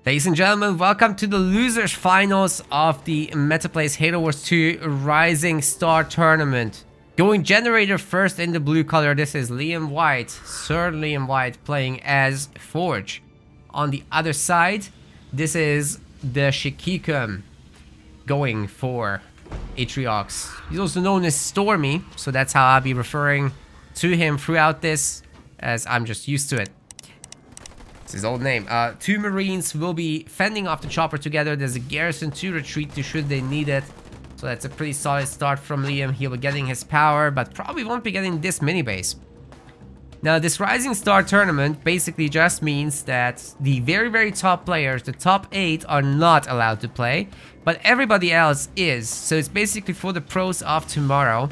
Ladies and gentlemen, welcome to the losers finals of the Metaplays Halo Wars 2 Rising Star Tournament. Going generator first in the blue color, this is Liam White, Sir Liam White, playing as Forge. On the other side, this is the Shikikum, going for Atriox. He's also known as Stormy, so that's how I'll be referring to him throughout this, as I'm just used to it. It's his old name. Two Marines will be fending off the chopper together. There's a garrison to retreat to should they need it. So that's a pretty solid start from Liam. He'll be getting his power, but probably won't be getting this mini base. Now, this Rising Star tournament basically just means that the very top players, the top 8, are not allowed to play, but everybody else is. So it's basically for the pros of tomorrow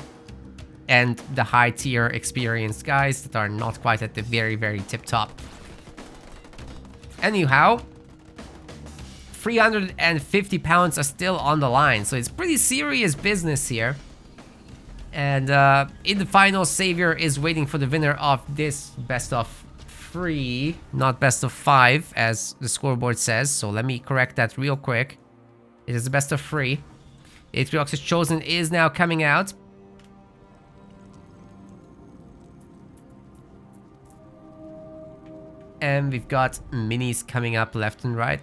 and the high tier experienced guys that are not quite at the very tip top. Anyhow, 350 pounds are still on the line, so it's pretty serious business here. And in the final, Savior is waiting for the winner of this best of 3, not best of 5, as the scoreboard says. So let me correct that real quick. It is the best of 3. Atriox's Chosen is now coming out. And we've got minis coming up left and right.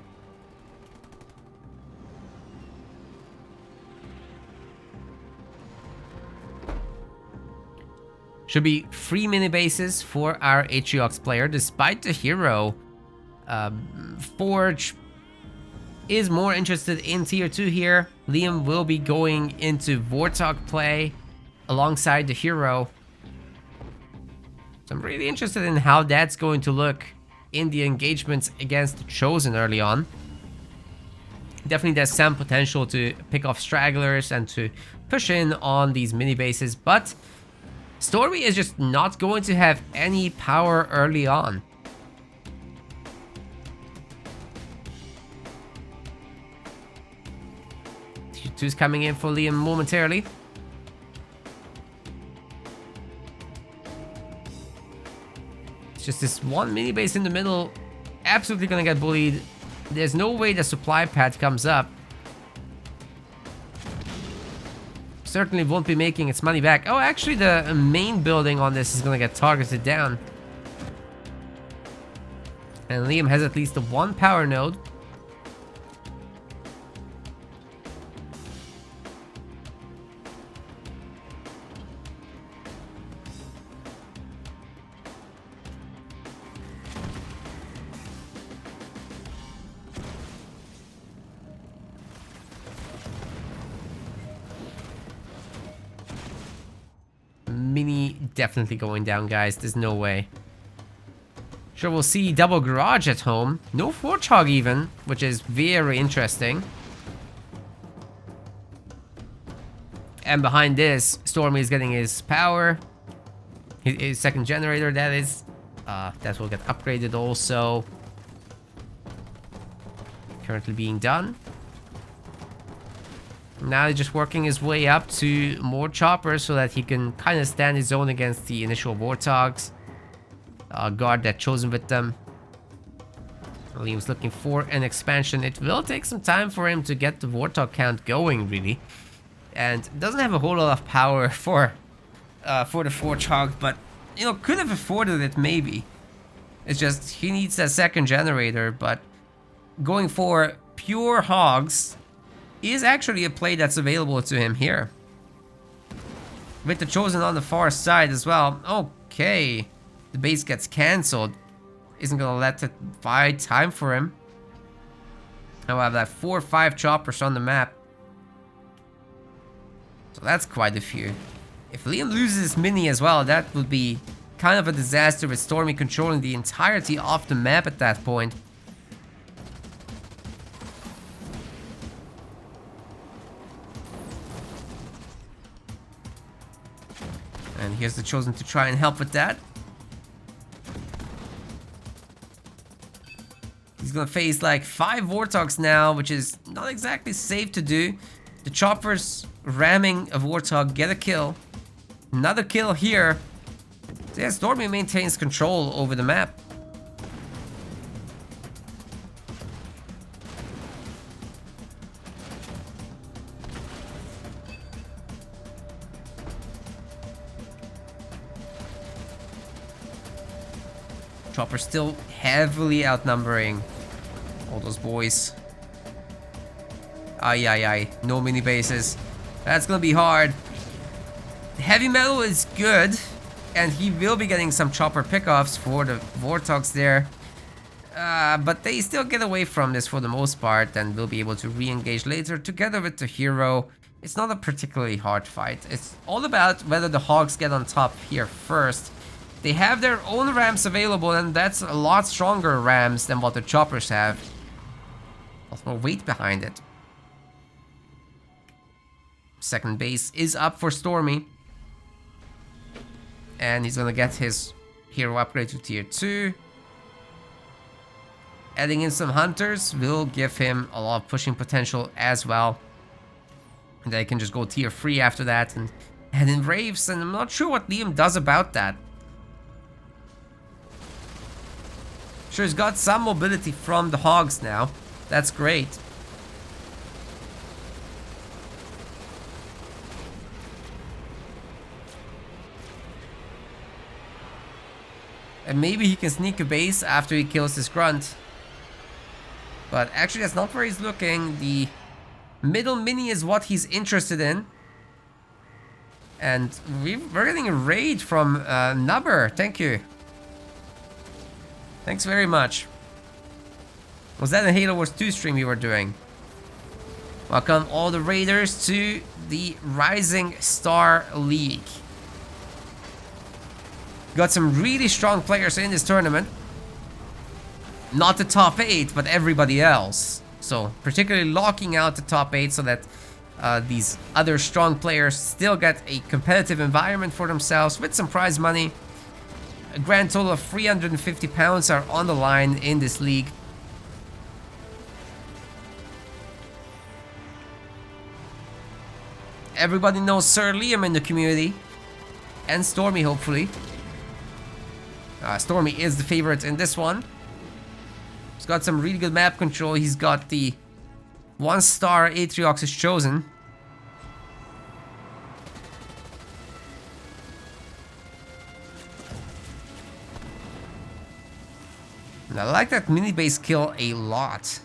Should be 3 mini bases for our Atriox player, despite the hero. Forge is more interested in tier 2 here. Liam will be going into Warthog play alongside the hero. So I'm really interested in how that's going to look in the engagements against the Chosen early on. Definitely there's some potential to pick off stragglers and to push in on these mini bases, but Stormy is just not going to have any power early on. Tier 2's coming in for Liam momentarily. It's just this one mini base in the middle, absolutely gonna get bullied. There's no way the supply pad comes up. Certainly won't be making its money back. Oh, actually the main building on this is gonna get targeted down. And Liam has at least one power node. Mini definitely going down, guys. There's no way. Sure, we'll see double garage at home. No Warthog even, which is very interesting. And behind this, Stormy is getting his power. His second generator, that is. That will get upgraded also. Currently being done. Now he's just working his way up to more choppers so that he can kind of stand his own against the initial Warthogs. Guard that Chosen with them. Liam's looking for an expansion. It will take some time for him to get the Warthog count going, really. And doesn't have a whole lot of power for the Warthog, but, you know, could have afforded it maybe. It's just he needs that second generator, but going for pure hogs is actually a play that's available to him here. With the Chosen on the far side as well. Okay. The base gets cancelled. Isn't gonna let it buy time for him. Now I have like 4 or 5 choppers on the map. So that's quite a few. If Liam loses his mini as well, that would be kind of a disaster with Stormy controlling the entirety of the map at that point. And here's the Chosen to try and help with that. He's gonna face like 5 Warthogs now, which is not exactly safe to do. The choppers ramming a Warthog, get a kill. Another kill here. So yeah, Stormy maintains control over the map. Chopper still heavily outnumbering all those boys. Ay, ay, ay. No mini bases. That's gonna be hard. Heavy metal is good, and he will be getting some chopper pickoffs for the Vortox there. But they still get away from this for the most part, and will be able to re-engage later together with the hero. It's not a particularly hard fight. It's all about whether the Hogs get on top here first. They have their own rams available, and that's a lot stronger rams than what the choppers have. Lots more weight behind it. Second base is up for Stormy. And he's gonna get his hero upgrade to tier 2. Adding in some hunters will give him a lot of pushing potential as well. And they can just go tier 3 after that and add in Raves, and I'm not sure what Liam does about that. Sure, he's got some mobility from the Hogs now. That's great. And maybe he can sneak a base after he kills this grunt. But actually that's not where he's looking. The middle mini is what he's interested in. And we're getting a raid from Nubber. Thank you. Thanks very much. Was that a Halo Wars 2 stream you were doing? Welcome all the raiders to the Rising Star League. Got some really strong players in this tournament. Not the top 8, but everybody else. So particularly locking out the top 8 so that these other strong players still get a competitive environment for themselves with some prize money. A grand total of 350 pounds are on the line in this league. Everybody knows S1r in the community. And Stormy, hopefully. Stormy is the favorite in this one. He's got some really good map control. He's got the 1-star Atriox is chosen. And I like that mini base kill a lot.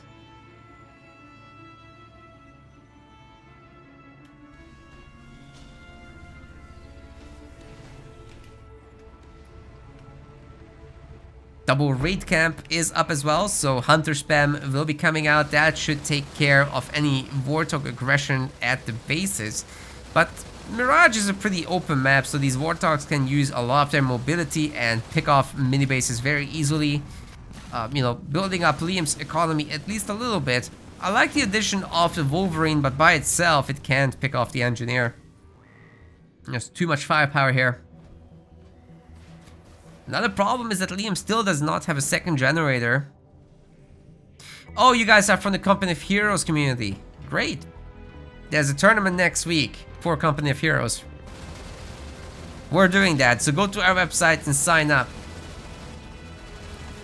Double raid camp is up as well, so hunter spam will be coming out. That should take care of any Warthog aggression at the bases. But Mirage is a pretty open map, so these Warthogs can use a lot of their mobility and pick off mini bases very easily. You know, building up Liam's economy at least a little bit. I like the addition of the Wolverine, but by itself it can't pick off the Engineer. There's too much firepower here. Another problem is that Liam still does not have a second generator. Oh, you guys are from the Company of Heroes community. Great. There's a tournament next week for Company of Heroes. We're doing that, so go to our website and sign up.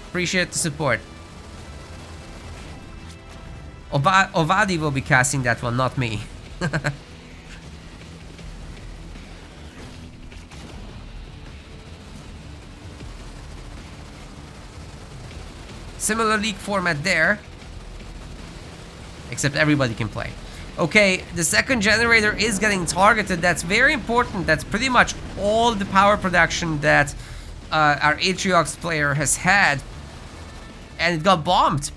Appreciate the support. Ovadi will be casting that one, not me. Similar league format there. Except everybody can play. Okay, the second generator is getting targeted. That's very important. That's pretty much all the power production that our Atriox player has had. And it got bombed.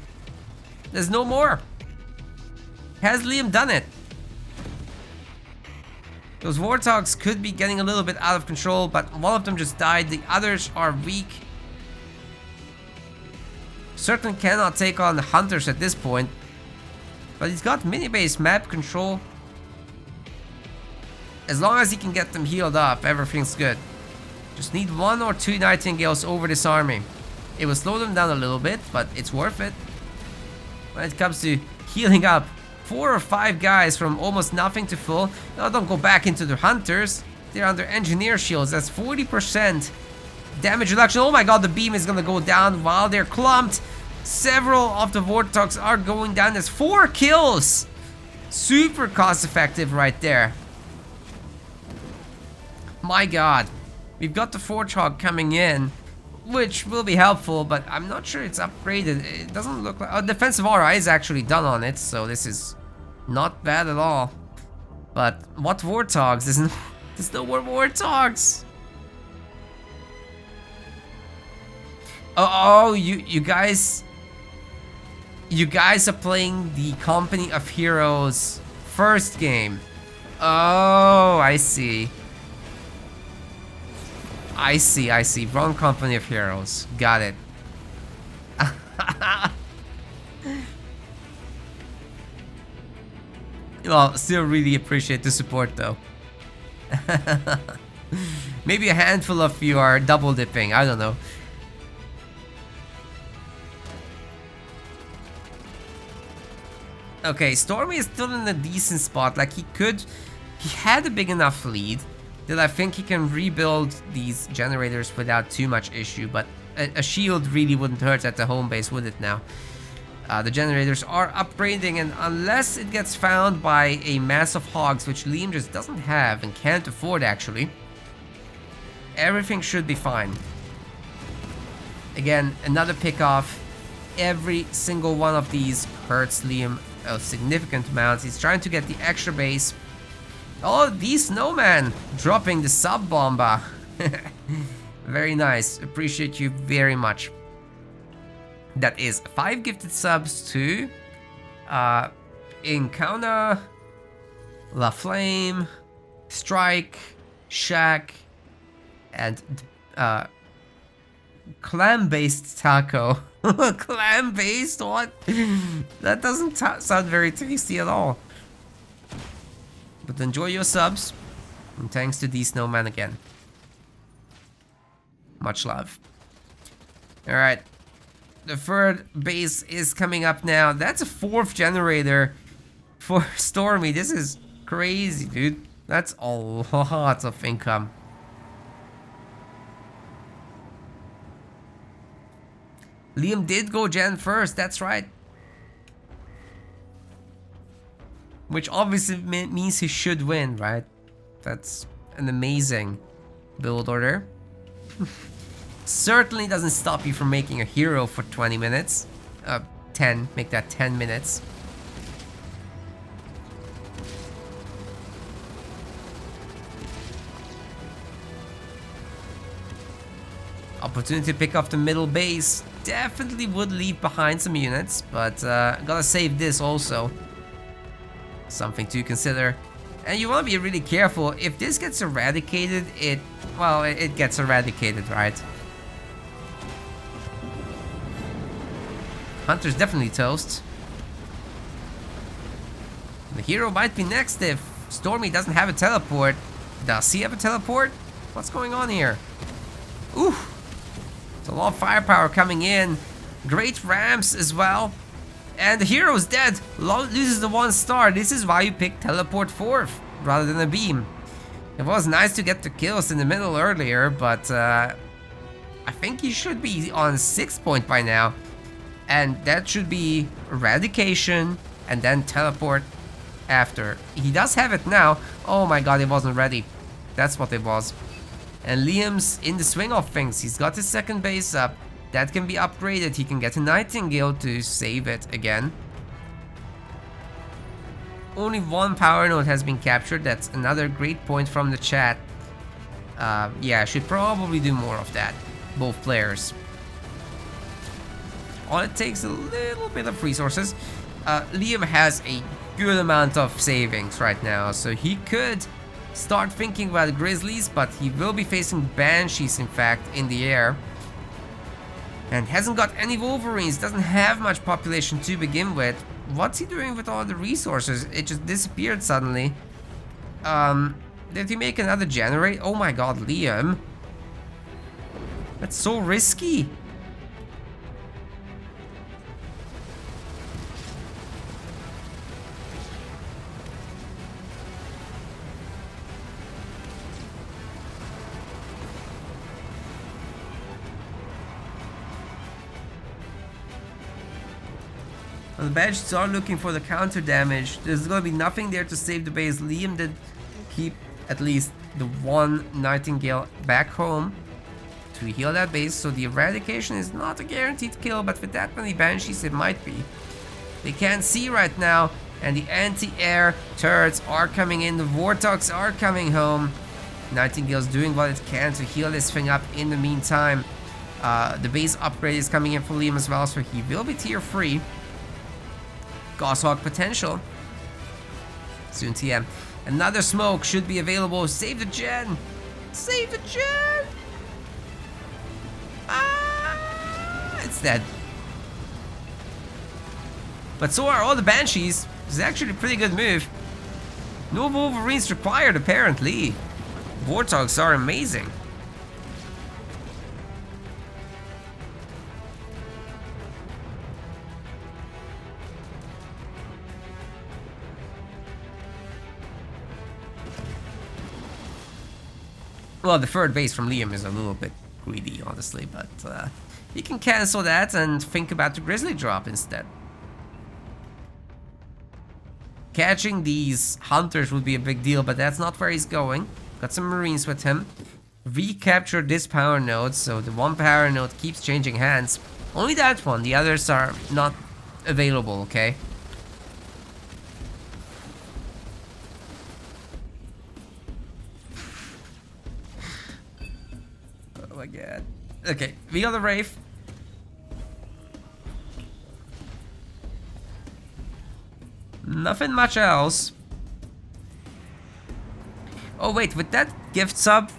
There's no more. Has Liam done it? Those Warthogs could be getting a little bit out of control, but one of them just died. The others are weak. Certainly cannot take on the hunters at this point. But he's got mini-base map control. As long as he can get them healed up, everything's good. Just need 1 or 2 Nightingales over this army. It will slow them down a little bit, but it's worth it. When it comes to healing up 4 or 5 guys from almost nothing to full. Now don't go back into the hunters. They're under engineer shields. That's 40% damage reduction. Oh my god, the beam is gonna go down while they're clumped. Several of the Warthogs are going down. There's 4 kills. Super cost effective right there. My god. We've got the Warthog coming in. which will be helpful, but I'm not sure it's upgraded. It doesn't look like... Oh, defensive aura is actually done on it, so this is not bad at all. But what warthogs? There's no more warthogs. Oh, you guys are playing the Company of Heroes first game. Oh, I see. I see. Wrong Company of Heroes. Got it. Well, still really appreciate the support though. Maybe a handful of you are double dipping, I don't know. Okay, Stormy is still in a decent spot. Like he had a big enough lead that I think he can rebuild these generators without too much issue, but a shield really wouldn't hurt at the home base, would it now? The generators are upgrading, and unless it gets found by a mass of hogs, which Liam just doesn't have and can't afford actually, everything should be fine. Again, another pick off. Every single one of these hurts Liam a significant amount. He's trying to get the extra base. Oh, the snowman dropping the sub bomba. Very nice. Appreciate you very much. That is 5 gifted subs to Encounter, La Flame, Strike, Shack, and clam-based taco. Clam-based? What? That doesn't sound very tasty at all. But enjoy your subs. And thanks to the snowman again. Much love. Alright. The third base is coming up now. That's a 4th generator for Stormy. This is crazy, dude. That's a lot of income. Liam did go Gen first, that's right. Which obviously means he should win, right? That's an amazing build order. Certainly doesn't stop you from making a hero for 20 minutes. 10, make that 10 minutes. Opportunity to pick off the middle base. Definitely would leave behind some units, but gotta save this also. Something to consider. And you want to be really careful. If this gets eradicated, it gets eradicated, right? Hunter's definitely toast. The hero might be next if Stormy doesn't have a teleport. Does he have a teleport? What's going on here? Ooh. There's a lot of firepower coming in. Great ramps as well. And the hero's dead. Loses the 1 star. This is why you pick teleport 4th rather than a beam. It was nice to get the kills in the middle earlier, but I think he should be on 6th point by now. And that should be eradication and then teleport after. He does have it now. Oh my god, it wasn't ready. That's what it was. And Liam's in the swing of things. He's got his 2nd base up. That can be upgraded. He can get a Nightingale to save it again. Only 1 power node has been captured. That's another great point from the chat. Yeah, I should probably do more of that. Both players. All it takes a little bit of resources. Liam has a good amount of savings right now, so he could start thinking about Grizzlies, but he will be facing Banshees, in fact, in the air. And hasn't got any Wolverines, doesn't have much population to begin with. What's he doing with all the resources? It just disappeared suddenly. Did he make another generate? Oh my god, Liam. That's so risky. The badges are looking for the counter damage. There's gonna be nothing there to save the base. Liam did keep at least the 1 Nightingale back home. to heal that base, so the eradication is not a guaranteed kill, but with that many banshees it might be. They can't see right now, and the anti-air turrets are coming in, the Warthogs are coming home. Nightingale's doing what it can to heal this thing up in the meantime. The base upgrade is coming in for Liam as well, so he will be tier 3. Goshawk potential. Soon TM. Another smoke should be available. Save the gen! Save the gen! Ah, it's dead. But so are all the banshees. It's actually a pretty good move. No Wolverines required apparently. Warthogs are amazing. Well, the third base from Liam is a little bit greedy, honestly, but he can cancel that and think about the Grizzly drop instead. Catching these hunters would be a big deal, but that's not where he's going. Got some Marines with him. Recaptured this power node, so the one power node keeps changing hands. Only that one, the others are not available, okay? Oh my god. Okay, we got the Wraith. Nothing much else. Oh wait, with that gift sub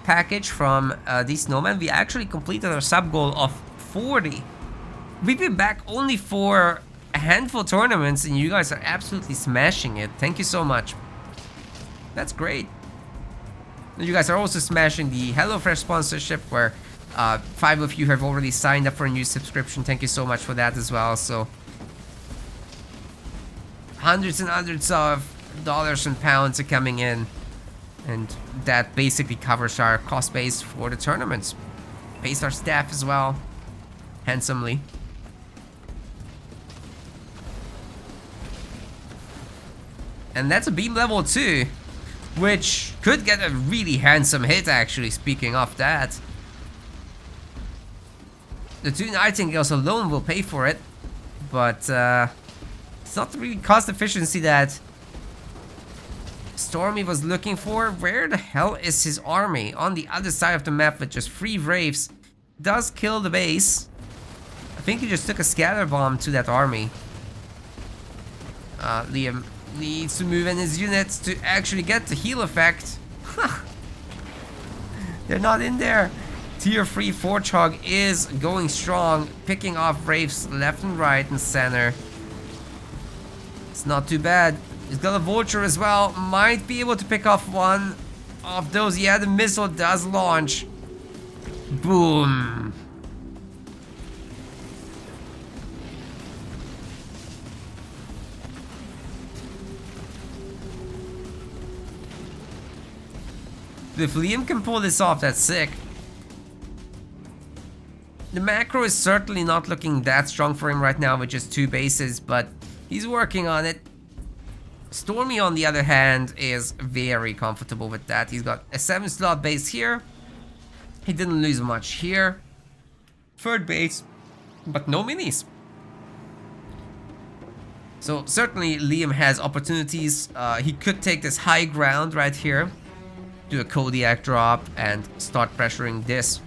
package from the snowmen, we actually completed our sub goal of 40. We've been back only for a handful of tournaments and you guys are absolutely smashing it. Thank you so much. That's great. You guys are also smashing the HelloFresh sponsorship where 5 of you have already signed up for a new subscription. Thank you so much for that as well. So hundreds and hundreds of dollars and pounds are coming in, and that basically covers our cost base for the tournaments. Pays our staff as well handsomely. And that's a beam level 2, which could get a really handsome hit actually, speaking of that. The 2 Nightingales alone will pay for it, but it's not the really cost efficiency that Stormy was looking for. Where the hell is his army? On the other side of the map with just 3 Wraiths. Does kill the base. I think he just took a scatter bomb to that army. Liam needs to move in his units to actually get the heal effect. They're not in there. Tier 3 Warthog is going strong, picking off Wraiths left and right and center. It's not too bad. He's got a Vulture as well. Might be able to pick off one of those. Yeah, the missile does launch. Boom. If Liam can pull this off, that's sick. The macro is certainly not looking that strong for him right now with just 2 bases, but he's working on it. Stormy, on the other hand, is very comfortable with that. He's got a 7-slot base here. He didn't lose much here. 3rd base, but no minis. So certainly Liam has opportunities. He could take this high ground right here, do a Kodiak drop, and start pressuring this.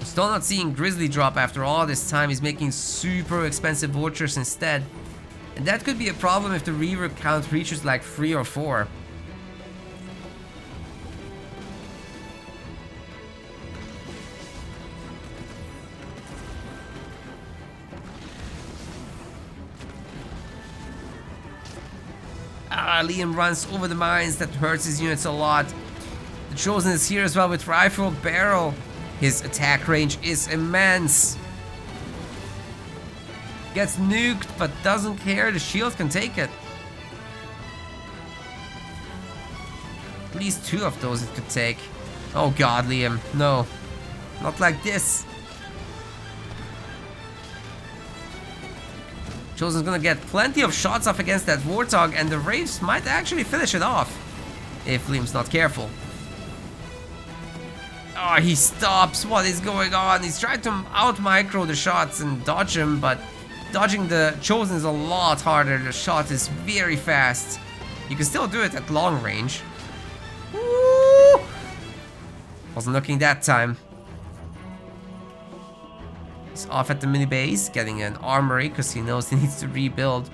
Still not seeing Grizzly drop after all this time. He's making super expensive Vultures instead. And that could be a problem if the Reaver count reaches like 3 or 4. Liam runs over the mines. That hurts his units a lot. The Chosen is here as well with Rifle Barrel. His attack range is immense. Gets nuked, but doesn't care. The shield can take it. At least 2 of those it could take. Oh god, Liam. No. Not like this. Chosen's gonna get plenty of shots off against that Warthog, and the Wraiths might actually finish it off if Liam's not careful. Oh, he stops. What is going on? He's trying to out micro the shots and dodge him, but dodging the Chosen is a lot harder. The shot is very fast. You can still do it at long range. Woo! Wasn't looking that time. He's off at the mini base, getting an armory because he knows he needs to rebuild.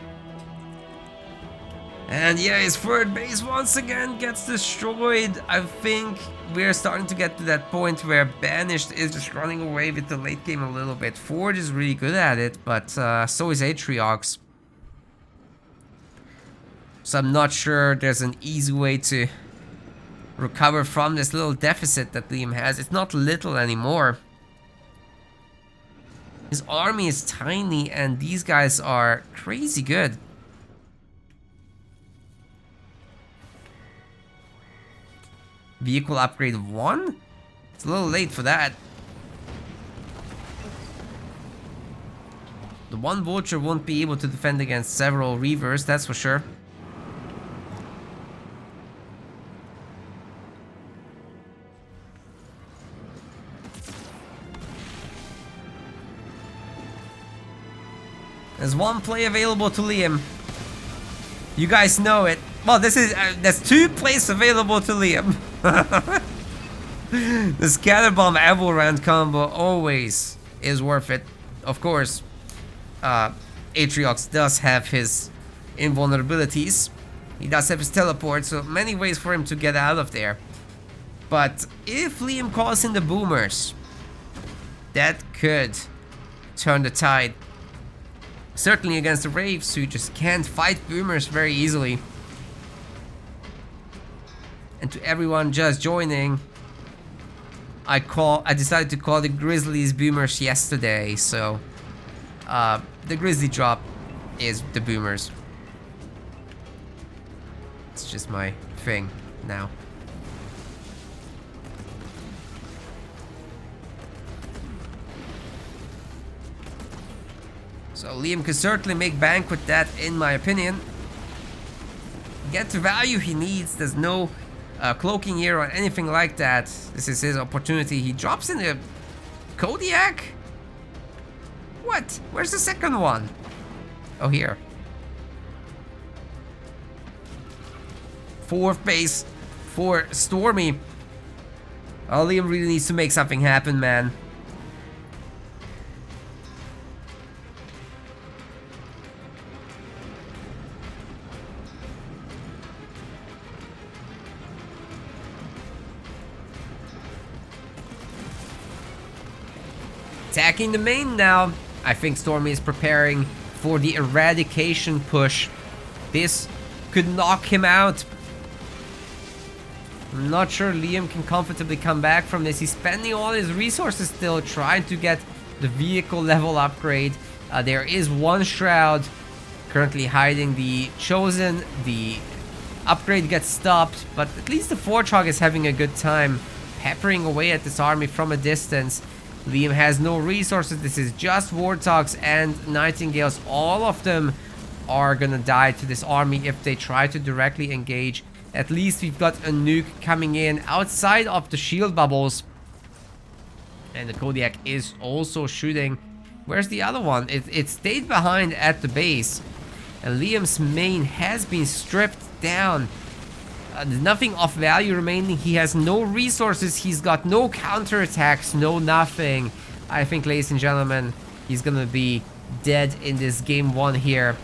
And yeah, his third base once again gets destroyed. I think we're starting to get to that point where Banished is just running away with the late game a little bit. Forge is really good at it, but so is Atriox. So I'm not sure there's an easy way to recover from this little deficit that Liam has. It's not little anymore. His army is tiny and these guys are crazy good. Vehicle upgrade 1? It's a little late for that. The one Vulture won't be able to defend against several Reavers, that's for sure. There's one play available to Liam. You guys know it. Well, there's 2 plays available to Liam. The Scatter Bomb Apple Round combo always is worth it. Of course, Atriox does have his invulnerabilities. He does have his teleport, so many ways for him to get out of there. But if Liam calls in the boomers, that could turn the tide. Certainly against the Wraiths, who just can't fight boomers very easily. And to everyone just joining, I decided to call the Grizzlies boomers yesterday, so the Grizzly drop is the boomers. It's just my thing now. So Liam could certainly make bank with that, in my opinion. Get the value he needs. There's no cloaking here or anything like that. This is his opportunity. He drops in the Kodiak? What? Where's the second one? Oh, here. 4th base for Stormy. Oh, Liam really needs to make something happen, man. Attacking the main now. I think Stormy is preparing for the eradication push. This could knock him out. I'm not sure Liam can comfortably come back from this. He's spending all his resources still trying to get the vehicle level upgrade. There is one Shroud currently hiding the Chosen. The upgrade gets stopped, but at least the Fortrog is having a good time peppering away at this army from a distance. Liam has no resources. This is just Warthogs and Nightingales. All of them are gonna die to this army if they try to directly engage. At least we've got a nuke coming in outside of the shield bubbles. And the Kodiak is also shooting. Where's the other one? It stayed behind at the base. And Liam's main has been stripped down. There's nothing of value remaining. He has no resources. He's got no counterattacks, no nothing. I think, ladies and gentlemen, he's gonna be dead in this game 1 here.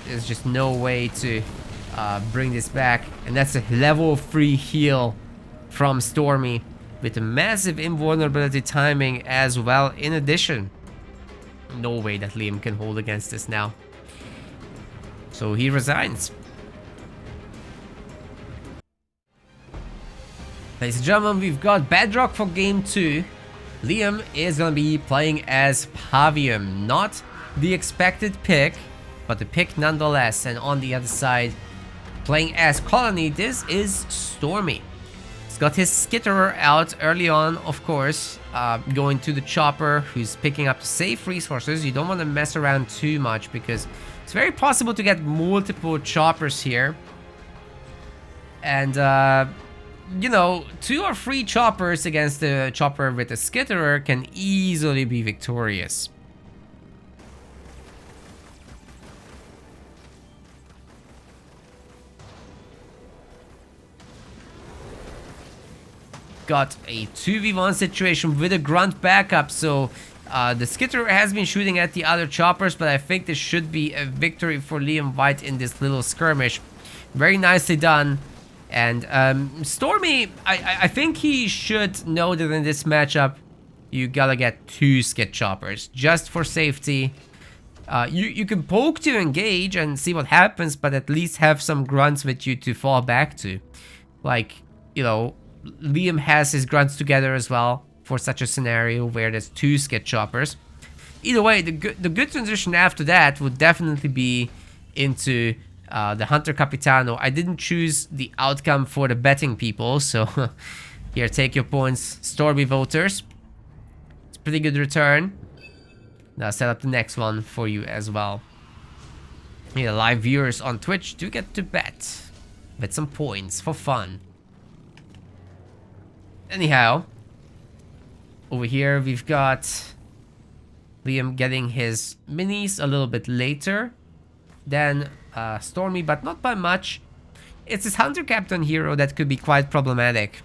There's just no way to bring this back. And that's a level 3 heal from Stormy with a massive invulnerability timing as well in addition. No way that Liam can hold against this now. So he resigns. Ladies and gentlemen, we've got Bedrock for game 2. Liam is going to be playing as Pavium. Not the expected pick, but the pick nonetheless. And on the other side, playing as Colony, this is Stormy. He's got his Skitterer out early on, of course. Going to the Chopper, who's picking up the safe resources. You don't want to mess around too much because it's very possible to get multiple Choppers here. And you know, 2 or 3 choppers against the chopper with a skitterer can easily be victorious. Got a 2v1 situation with a grunt backup, so the skitterer has been shooting at the other choppers, but I think this should be a victory for Liam White in this little skirmish. Very nicely done. And Stormy, I think he should know that in this matchup, you gotta get 2 skit choppers, just for safety. You can poke to engage and see what happens, but at least have some grunts with you to fall back to. Like, you know, Liam has his grunts together as well for such a scenario where there's 2 skit choppers. Either way, the good transition after that would definitely be into the Hunter Capitano. I didn't choose the outcome for the betting people, so here, take your points, Stormy voters. It's a pretty good return. Now set up the next one for you as well. Yeah, live viewers on Twitch do get to bet with some points for fun. Anyhow, over here we've got Liam getting his minis a little bit later than Stormy, but not by much. It's his Hunter Captain hero that could be quite problematic.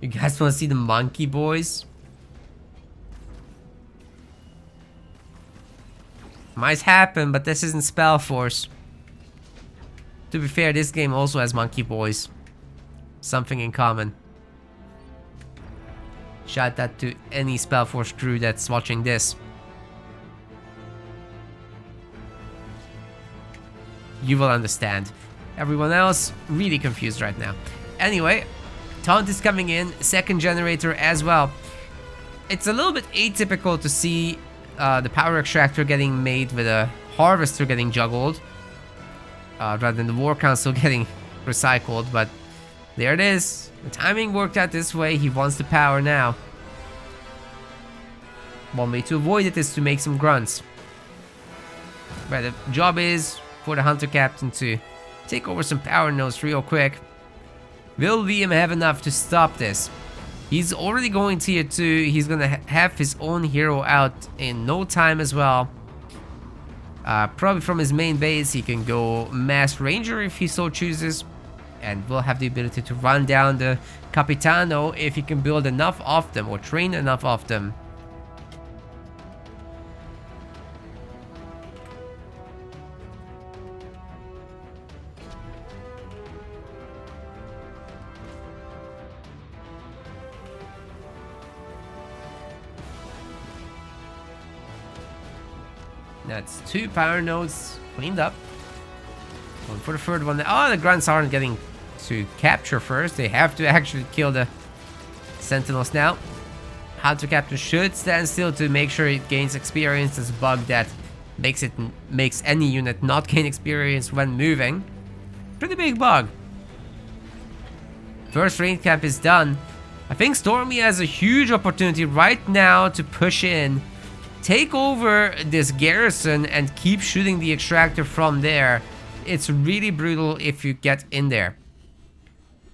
You guys want to see the monkey boys? Might happen, but this isn't Spellforce. To be fair, this game also has monkey boys. Something in common. Shout out to any Spellforce crew that's watching this. You will understand. Everyone else, really confused right now. Anyway, Taunt is coming in, second generator as well. It's a little bit atypical to see the power extractor getting made with a harvester getting juggled. Rather than the War Council getting recycled, but there it is. The timing worked out this way. He wants the power now. One way to avoid it is to make some grunts. But the job is for the Hunter Captain to take over some power nodes real quick. Will Liam have enough to stop this? He's already going tier 2. He's gonna have his own hero out in no time as well. Probably from his main base, he can go Mass Ranger if he so chooses. And will have the ability to run down the Capitano if he can build enough of them or train enough of them. That's 2 power nodes cleaned up. Going for the third one. Oh, the grunts aren't getting to capture first. They have to actually kill the sentinels now. Hunter Captain should stand still to make sure it gains experience. This bug that makes any unit not gain experience when moving. Pretty big bug. First raid camp is done. I think Stormy has a huge opportunity right now to push in, take over this garrison, and keep shooting the extractor from there. It's really brutal if you get in there.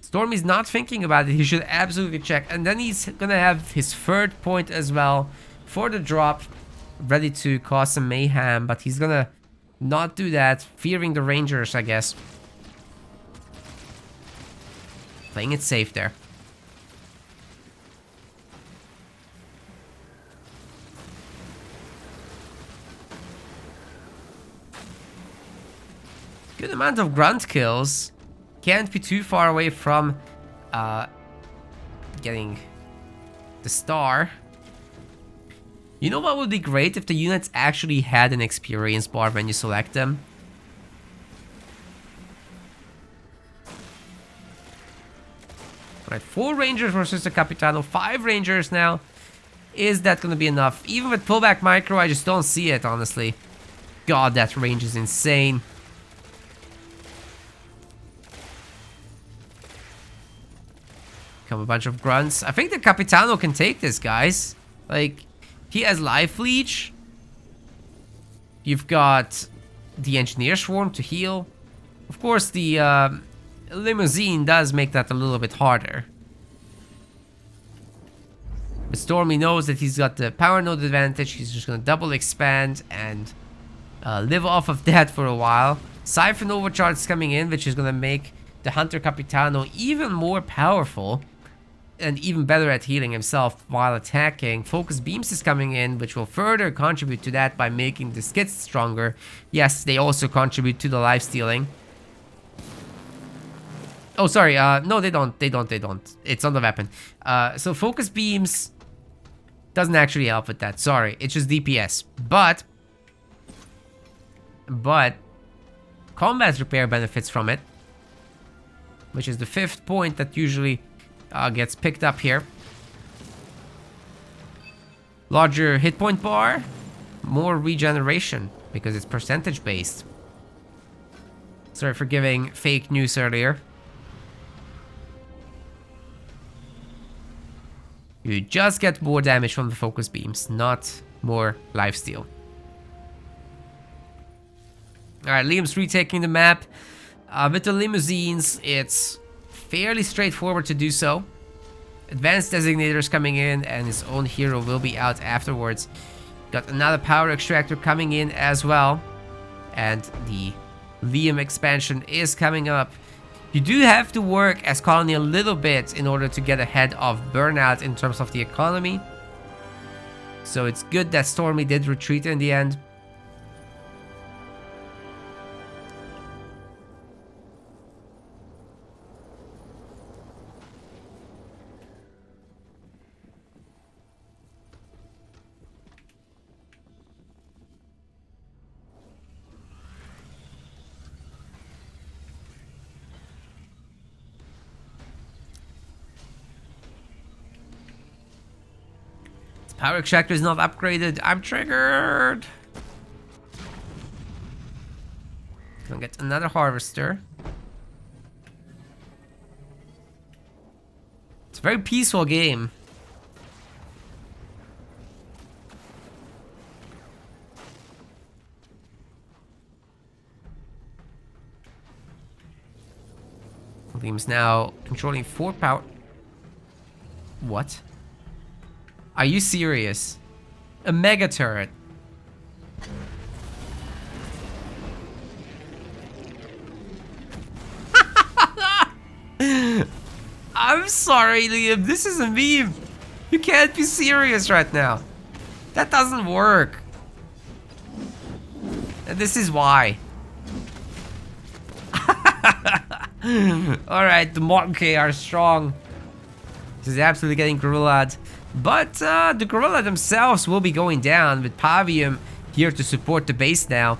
Stormy's not thinking about it. He should absolutely check. And then he's gonna have his third point as well for the drop, ready to cause some mayhem. But he's gonna not do that, fearing the Rangers, I guess. Playing it safe there. Good amount of grunt kills. Can't be too far away from getting the star. You know what would be great? If the units actually had an experience bar when you select them. Alright, 4 Rangers versus the Capitano. 5 Rangers now. Is that going to be enough? Even with pullback micro, I just don't see it, honestly. God, that range is insane. Come a bunch of grunts. I think the Capitano can take this, guys. Like, he has life leech. You've got the engineer swarm to heal. Of course, the limousine does make that a little bit harder. But Stormy knows that he's got the power node advantage. He's just going to double expand and live off of that for a while. Siphon Overcharge is coming in, which is going to make the Hunter Capitano even more powerful and even better at healing himself while attacking. Focus Beams is coming in, which will further contribute to that by making the skits stronger. Yes, they also contribute to the life stealing. Oh, sorry. No, they don't. They don't. It's on the weapon. So Focus Beams doesn't actually help with that. Sorry. It's just DPS. But Combat Repair benefits from it, which is the 5th point that usually gets picked up here. Larger hit point bar, more regeneration because it's percentage based. Sorry for giving fake news earlier. You just get more damage from the focus beams, not more lifesteal. Alright, Liam's retaking the map. With the limousines, it's fairly straightforward to do so. Advanced Designators coming in, and his own hero will be out afterwards. Got another power extractor coming in as well. And the Liam expansion is coming up. You do have to work as Colony a little bit in order to get ahead of Burnout in terms of the economy. So it's good that Stormy did retreat in the end. Power extractor is not upgraded. I'm triggered. Gonna get another harvester. It's a very peaceful game. Liam's now controlling 4 power. What? Are you serious? A mega turret. I'm sorry, Liam. This is a meme. You can't be serious right now. That doesn't work. And this is why. Alright, the Monkey are strong. This is absolutely getting gorilla'd. But the gorilla themselves will be going down with Pavium here to support the base now.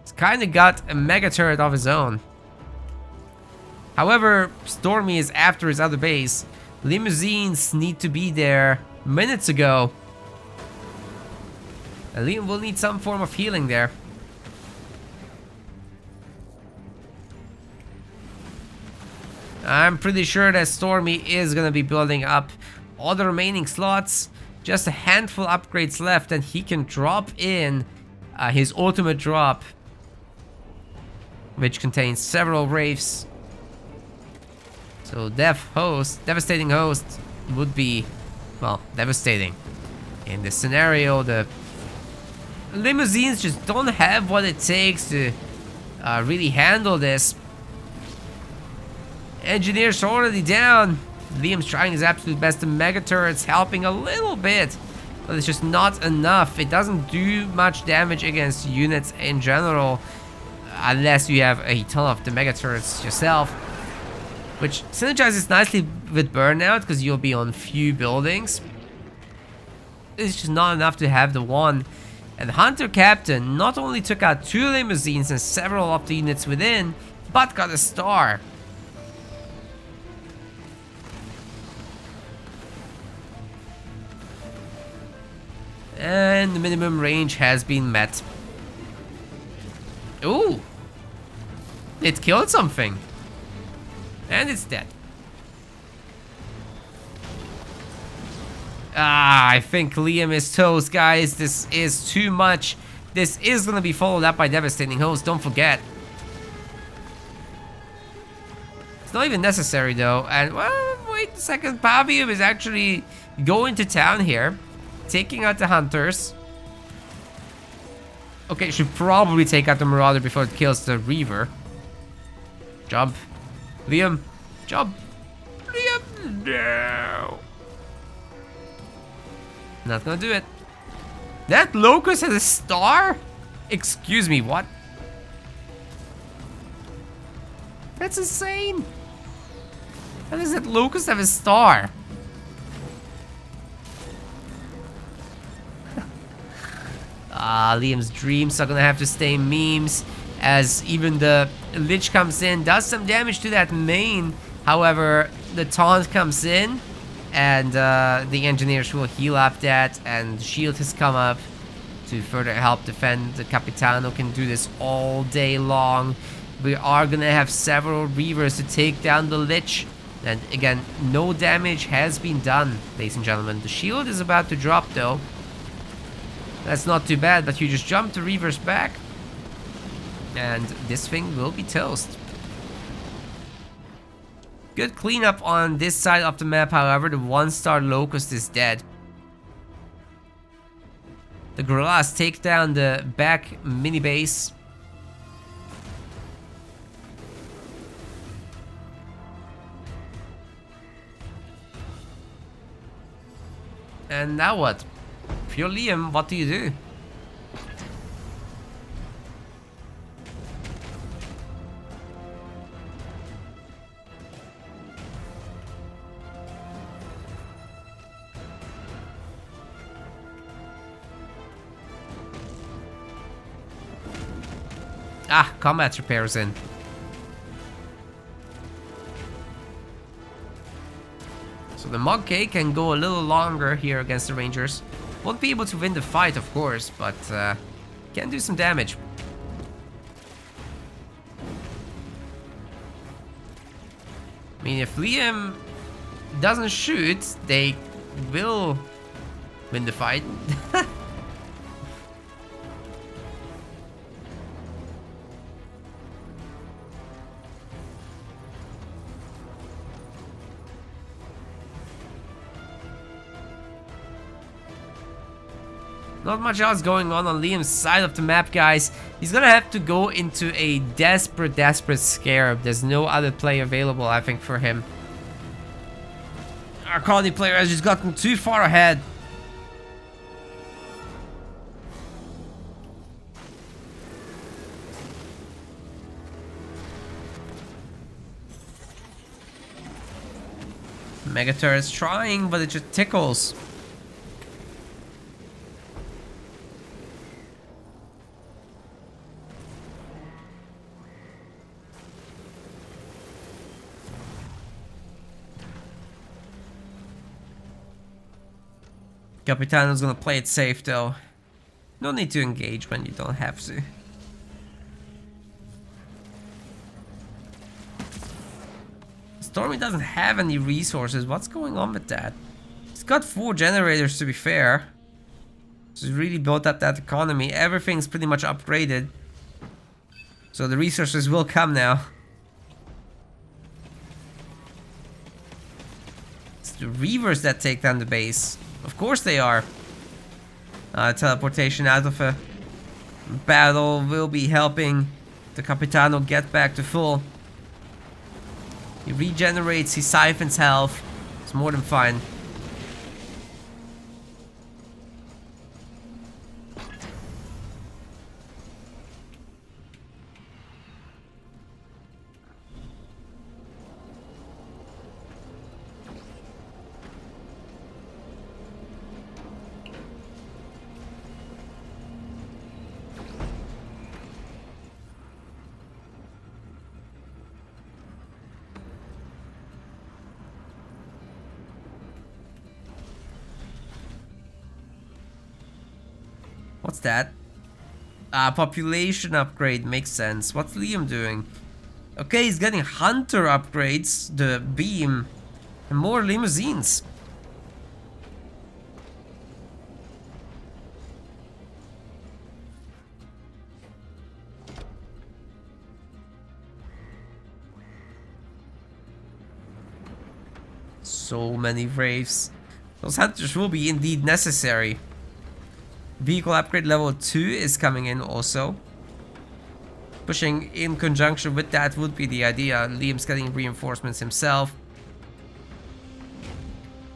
It's kind of got a mega turret of his own. However, Stormy is after his other base. Limousines need to be there minutes ago. And Liam will need some form of healing there. I'm pretty sure that Stormy is going to be building up all the remaining slots. Just a handful upgrades left and he can drop in his ultimate drop, which contains several wraiths. So Devastating Host would be, well, devastating. In this scenario, the limousines just don't have what it takes to really handle this. Engineers are already down. Liam's trying his absolute best. The mega turret's helping a little bit, but it's just not enough. It doesn't do much damage against units in general, unless you have a ton of the mega turrets yourself, which synergizes nicely with Burnout because you'll be on few buildings. It's just not enough to have the one. And Hunter Captain not only took out 2 limousines and several of the units within, but got a star. And the minimum range has been met. Ooh! It killed something. And it's dead. I think Liam is toast, guys. This is too much. This is gonna be followed up by devastating host, don't forget. It's not even necessary though, and well, wait a second, Pavium is actually going to town here, taking out the hunters. Okay, should probably take out the Marauder before it kills the Reaver. Jump. Liam, jump. Liam, no. Not gonna do it. That Locust has a star? Excuse me, what? That's insane. How does that Locust have a star? Liam's dreams are gonna have to stay memes, as even the Lich comes in, does some damage to that main. However, the taunt comes in, and the engineers will heal up that, and shield has come up to further help defend. The Capitano can do this all day long. We are gonna have several Reavers to take down the Lich, and again, no damage has been done, ladies and gentlemen. The shield is about to drop though. That's not too bad, but you just jump the Reavers back, and this thing will be toast. Good cleanup on this side of the map, however, the 1-star Locust is dead. The Gorillas take down the back mini base. And now what? If you're Liam, what do you do? Ah, combat repairs in. So the Mog-K can go a little longer here against the Rangers. Won't be able to win the fight, of course, but can do some damage. I mean, if Liam doesn't shoot, they will win the fight. Not much else going on Liam's side of the map, guys. He's gonna have to go into a desperate Scarab. There's no other play available, I think, for him. Our colony player has just gotten too far ahead. Megaturret is trying, but it just tickles. Capitano's gonna play it safe though. No need to engage when you don't have to. Stormy doesn't have any resources. What's going on with that? He's got 4 generators, to be fair. He's really built up that economy. Everything's pretty much upgraded. So the resources will come now. It's the Reavers that take down the base. Of course they are. Teleportation out of a battle will be helping the Capitano get back to full. He regenerates, he siphons health. It's more than fine. What's that? Population upgrade makes sense. What's Liam doing? Okay, he's getting hunter upgrades, the beam, and more limousines. So many Wraiths. Those hunters will be indeed necessary. Vehicle upgrade level 2 is coming in also. Pushing in conjunction with that would be the idea. Liam's getting reinforcements himself.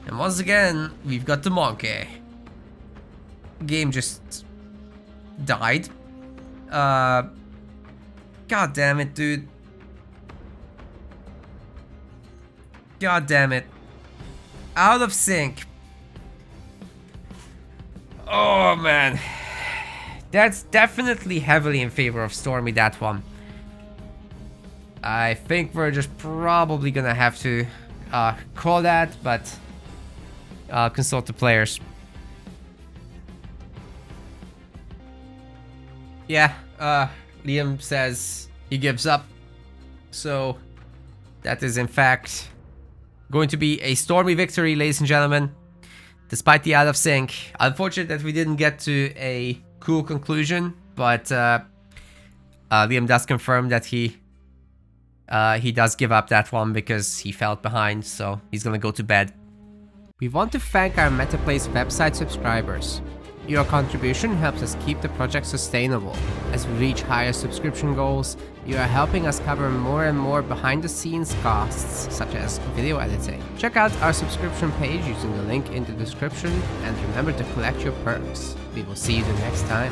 And once again, we've got the monkey. Game just died. God damn it, dude. God damn it. Out of sync. Oh man. That's definitely heavily in favor of Stormy, that one. I think we're just probably gonna have to call that, but consult the players. Yeah, Liam says he gives up. So that is in fact going to be a Stormy victory, ladies and gentlemen. Despite the out of sync. Unfortunate that we didn't get to a cool conclusion, but Liam does confirm that he does give up that one because he felt behind, so he's gonna go to bed. We want to thank our MetaPlace website subscribers. Your contribution helps us keep the project sustainable. As we reach higher subscription goals, you are helping us cover more and more behind-the-scenes costs, such as video editing. Check out our subscription page using the link in the description, and remember to collect your perks. We will see you the next time.